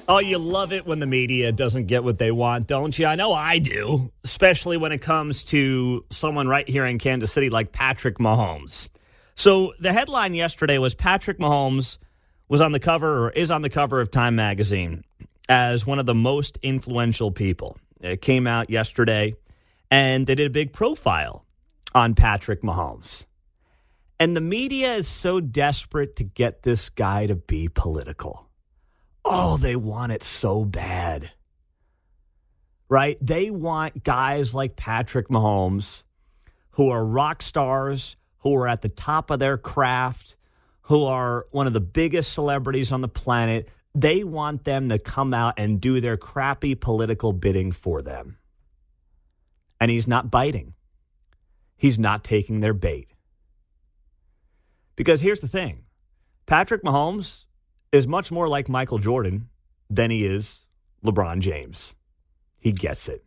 Oh, you love it when the media doesn't get what they want, don't you? I know I do, especially when it comes to someone right here in Kansas City like Patrick Mahomes. So the headline yesterday was Patrick Mahomes was on the cover or is on the cover of Time magazine as one of the most influential people. It came out yesterday, and they did a big profile on Patrick Mahomes. And the media is so desperate to get this guy to be political. Oh, they want it so bad, right? They want guys like Patrick Mahomes who are rock stars, who are at the top of their craft, who are one of the biggest celebrities on the planet. They want them to come out and do their crappy political bidding for them. And he's not biting. He's not taking their bait. Because here's the thing. Patrick Mahomes is much more like Michael Jordan than he is LeBron James. He gets it.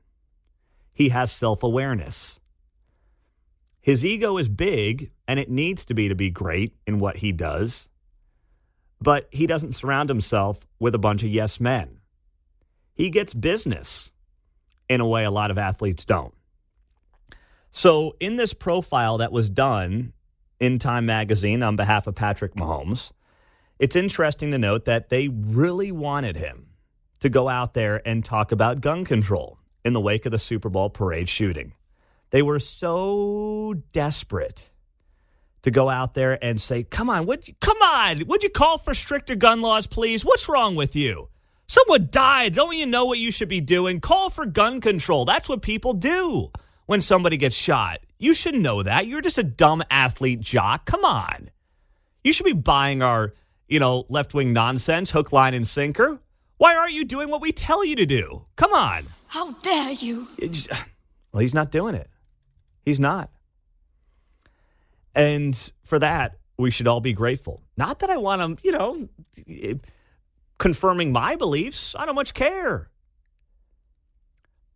He has self-awareness. His ego is big, and it needs to be great in what he does. But he doesn't surround himself with a bunch of yes men. He gets business in a way a lot of athletes don't. So in this profile that was done in Time magazine on behalf of Patrick Mahomes, it's interesting to note that they really wanted him to go out there and talk about gun control in the wake of the Super Bowl parade shooting. They were so desperate to go out there and say, come on, would you call for stricter gun laws, please? What's wrong with you? Someone died. Don't you know what you should be doing? Call for gun control. That's what people do when somebody gets shot. You should know that. You're just a dumb athlete jock. Come on. You should be buying our left-wing nonsense, hook, line, and sinker. Why aren't you doing what we tell you to do? Come on. How dare you? Well, he's not doing it. He's not. And for that, we should all be grateful. Not that I want him, confirming my beliefs. I don't much care.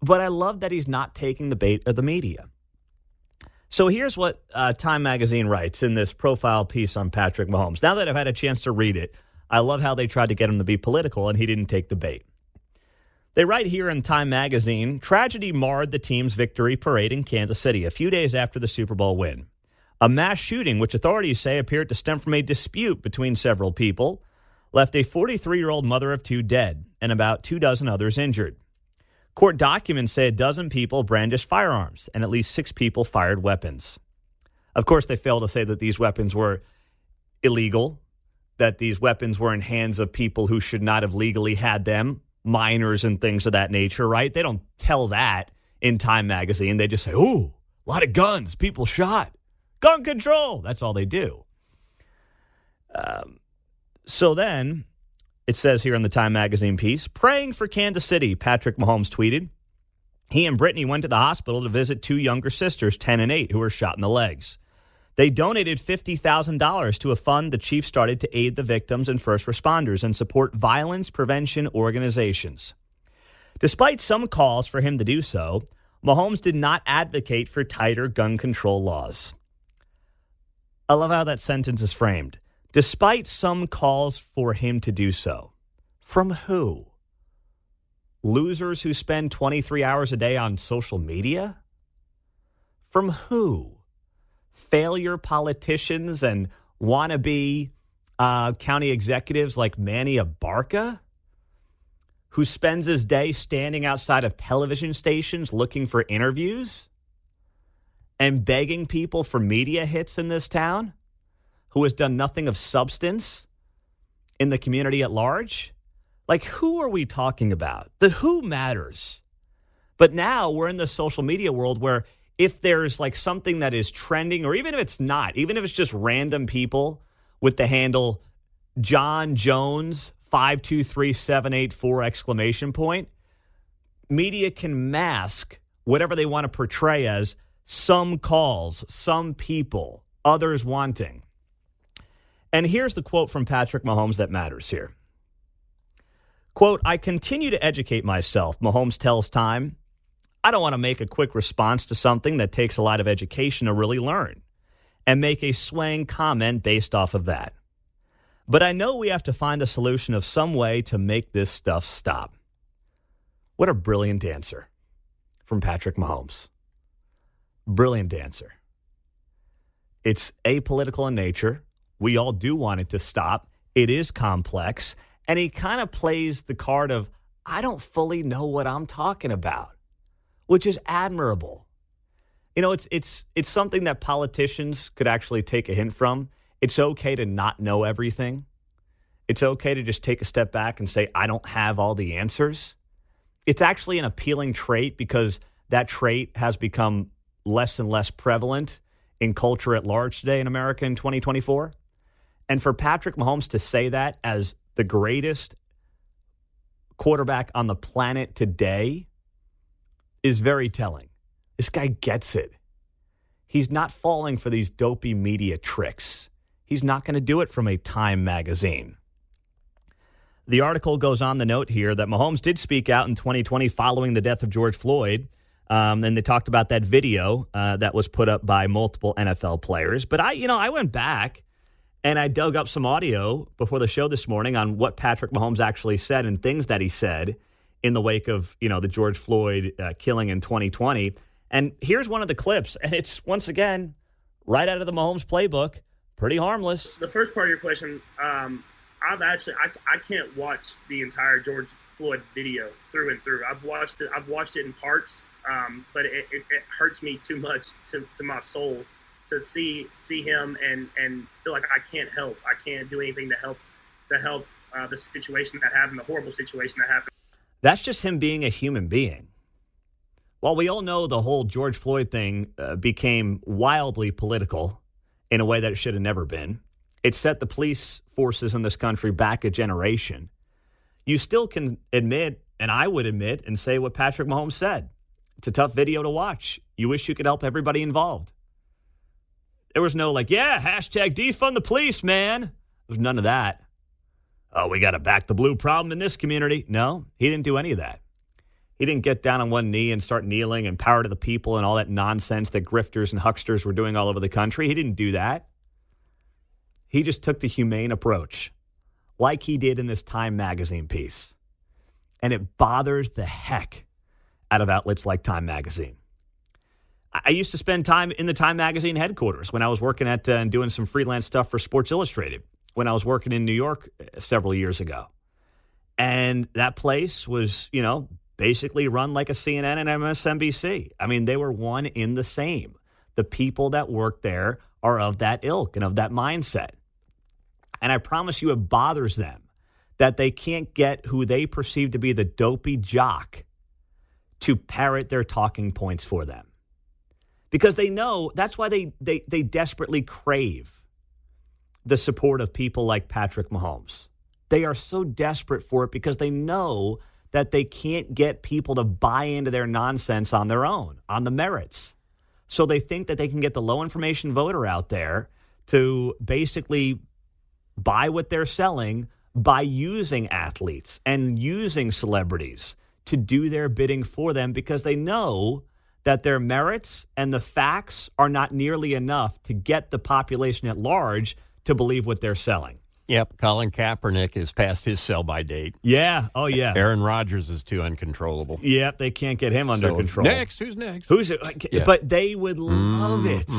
But I love that he's not taking the bait of the media. So here's what Time magazine writes in this profile piece on Patrick Mahomes. Now that I've had a chance to read it, I love how they tried to get him to be political, and he didn't take the bait. They write here in Time magazine, tragedy marred the team's victory parade in Kansas City a few days after the Super Bowl win. A mass shooting, which authorities say appeared to stem from a dispute between several people, left a 43-year-old mother of two dead and about 24 others injured. Court documents say a dozen people brandished firearms and at least 6 people fired weapons. Of course, they fail to say that these weapons were illegal, that these weapons were in hands of people who should not have legally had them, minors and things of that nature, right? They don't tell that in Time magazine. They just say, ooh, a lot of guns, people shot, gun control. That's all they do. So then it says here in the Time magazine piece, praying for Kansas City, Patrick Mahomes tweeted. He and Brittany went to the hospital to visit 2 younger sisters, 10 and 8, who were shot in the legs. They donated $50,000 to a fund the chief started to aid the victims and first responders and support violence prevention organizations. Despite some calls for him to do so, Mahomes did not advocate for tighter gun control laws. I love how that sentence is framed. Despite some calls for him to do so. From who? Losers who spend 23 hours a day on social media? From who? Failure politicians and wannabe county executives like Manny Abarca, who spends his day standing outside of television stations looking for interviews and begging people for media hits in this town, who has done nothing of substance in the community at large? Like, who are we talking about? The who matters. But now we're in the social media world where if there's like something that is trending, or even if it's not, even if it's just random people with the handle John Jones 523784 exclamation point, media can mask whatever they want to portray as some calls, some people, others wanting. And here's the quote from Patrick Mahomes that matters here. Quote, I continue to educate myself, Mahomes tells Time. I don't want to make a quick response to something that takes a lot of education to really learn and make a swaying comment based off of that. But I know we have to find a solution of some way to make this stuff stop. What a brilliant answer from Patrick Mahomes. Brilliant answer. It's apolitical in nature. We all do want it to stop. It is complex. And he kind of plays the card of, I don't fully know what I'm talking about, which is admirable. You know, it's something that politicians could actually take a hint from. It's okay to not know everything. It's okay to just take a step back and say, I don't have all the answers. It's actually an appealing trait because that trait has become less and less prevalent in culture at large today in America in 2024. And for Patrick Mahomes to say that as the greatest quarterback on the planet today is very telling. This guy gets it. He's not falling for these dopey media tricks. He's not going to do it from a Time magazine. The article goes on the note here that Mahomes did speak out in 2020 following the death of George Floyd. And they talked about that video that was put up by multiple NFL players. But I went back and I dug up some audio before the show this morning on what Patrick Mahomes actually said and things that he said in the wake of, the George Floyd killing in 2020. And here's one of the clips. And it's, once again, right out of the Mahomes playbook. Pretty harmless. The first part of your question, I can't watch the entire George Floyd video through and through. I've watched it in parts, but it hurts me too much to my soul to see him and feel like I can't help. I can't do anything to help the situation that happened, the horrible situation that happened. That's just him being a human being. While we all know the whole George Floyd thing became wildly political in a way that it should have never been, it set the police forces in this country back a generation. You still can admit, and I would admit, and say what Patrick Mahomes said. It's a tough video to watch. You wish you could help everybody involved. There was no hashtag defund the police, man. There was none of that. Oh, we got to back the blue problem in this community. No, he didn't do any of that. He didn't get down on one knee and start kneeling and power to the people and all that nonsense that grifters and hucksters were doing all over the country. He didn't do that. He just took the humane approach, like he did in this Time magazine piece. And it bothers the heck out of outlets like Time magazine. I used to spend time in the Time magazine headquarters when I was working at and doing some freelance stuff for Sports Illustrated when I was working in New York several years ago. And that place was, basically run like a CNN and MSNBC. I mean, they were one in the same. The people that work there are of that ilk and of that mindset. And I promise you it bothers them that they can't get who they perceive to be the dopey jock to parrot their talking points for them. Because they know that's why they desperately crave the support of people like Patrick Mahomes. They are so desperate for it because they know that they can't get people to buy into their nonsense on their own, on the merits. So they think that they can get the low information voter out there to basically buy what they're selling by using athletes and using celebrities to do their bidding for them because they know that their merits and the facts are not nearly enough to get the population at large to believe what they're selling. Yep, Colin Kaepernick is past his sell-by date. Yeah, oh yeah. Aaron Rodgers is too uncontrollable. Yep, they can't get him under control. Who's next? Yeah. But they would love it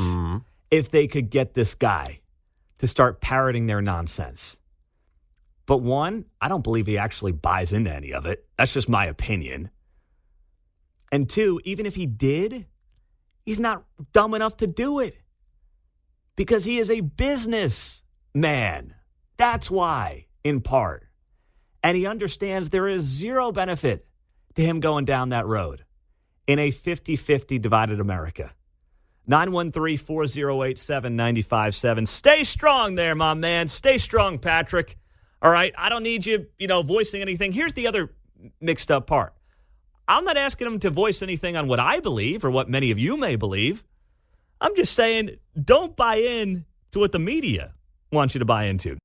if they could get this guy to start parroting their nonsense. But one, I don't believe he actually buys into any of it. That's just my opinion. And two, even if he did, he's not dumb enough to do it because he is a businessman. That's why, in part. And he understands there is zero benefit to him going down that road in a 50-50 divided America. 913-408-7957. Stay strong there, my man. Stay strong, Patrick. All right? I don't need you, voicing anything. Here's the other mixed up part. I'm not asking him to voice anything on what I believe or what many of you may believe. I'm just saying don't buy in to what the media wants you to buy into.